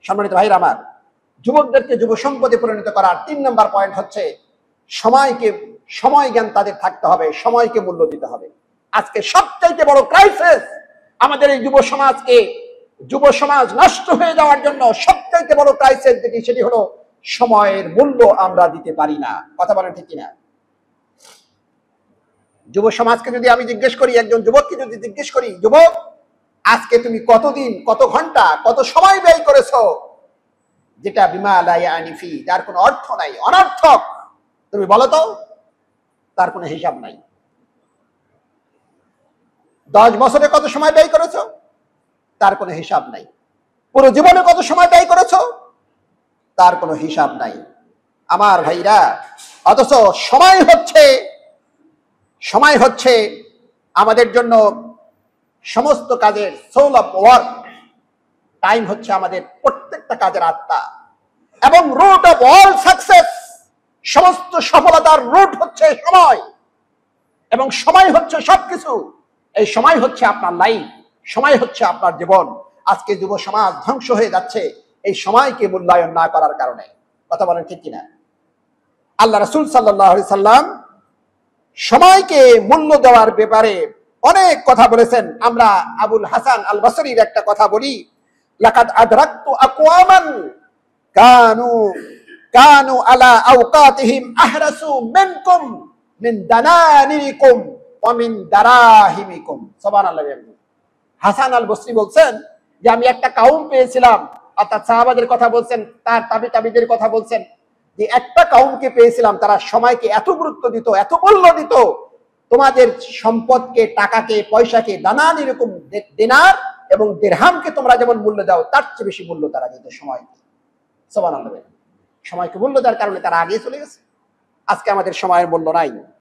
সম্মানিত ভাইরা আমার, যুবকদেরকে যুব সম্পদে পরিণত করার 3 নম্বর পয়েন্ট হচ্ছে সময় জ্ঞান তাদের থাকতে হবে, সময়কে মূল্য দিতে হবে। আজকে সবচাইতে বড় ক্রাইসিস আমাদের এই যুব সমাজ নষ্ট হয়ে যাওয়ার জন্য সবচাইতে বড় ক্রাইসিস যেটি, সেটি হলো সময়ের মূল্য আমরা দিতে পারি না। কথা বলেন ঠিক কিনা? যুব সমাজকে যদি আমি জিজ্ঞেস করি, একজন যুবককে যদি জিজ্ঞেস করি, যুবক আজকে তুমি কতদিন, কত ঘন্টা, কত সময় ব্যয় করেছো, যেটা বিমা লা ইয়ানি ফি, যার কোনো অর্থ নাই, অনর্থক, তুমি বলো তো, তার কোনো হিসাব নাই। 10 বছরে কত সময় ব্যয় করেছো, তার কোনো হিসাব নাই। পুরো জীবনে কত সময় ব্যয় করেছো, তার কোনো হিসাব নাই। আমার ভাইরা, অথচ সময় হচ্ছে আমাদের জন্য সমস্ত কাজের সোল অফ ওয়ার্ক। টাইম হচ্ছে আমাদের প্রত্যেকটা কাজের আত্মা এবং রুট অফ অল সাকসেস। সমস্ত সফলতার রুট হচ্ছে সময়, এবং সময় হচ্ছে সবকিছু। এই সময় হচ্ছে আপনার লাইফ, সময় হচ্ছে আপনার জীবন। আজকে যুব সমাজ ধ্বংস হয়ে যাচ্ছে এই সময়কে মূল্যায়ন না করার কারণে। কথা বলেন ঠিক কিনা? আল্লাহ রাসূল সাল্লাল্লাহু আলাইহি সাল্লাম সময়কে মূল্য দেওয়ার ব্যাপারে অনেক কথা বলেছেন। আমরা আবুল হাসান আল বসরির একটা কথা বলি, লাকাদ আদরাকতু আকওয়ামান কানু আলা আওকাতিহিম আহরাসু মিনকুম মিন দানানিরিকুম ওয়া মিন দারাহিমিকুম। সুবহানাল্লাহ। হাসান আল বসরি বলছেন যে আমি একটা কাউম পেয়েছিলাম, অর্থাৎ সাহাবাদের কথা বলছেন, তার তাবিদের কথা বলছেন, যে একটা কাউমকে পেয়েছিলাম, তারা সময়কে এত গুরুত্ব দিত, এত মূল্য দিত, তোমাদের সম্পদকে, টাকাকে, পয়সাকে, দানান এরকম দিনার এবং দিরহামকে তোমরা যেমন মূল্য দাও, তার চেয়ে বেশি মূল্য তারা দিত সময়কে। সুবহানাল্লাহ। সময়কে মূল্য দেওয়ার কারণে তারা আগে চলে গেছে। আজকে আমাদের সময়ের মূল্য নাই।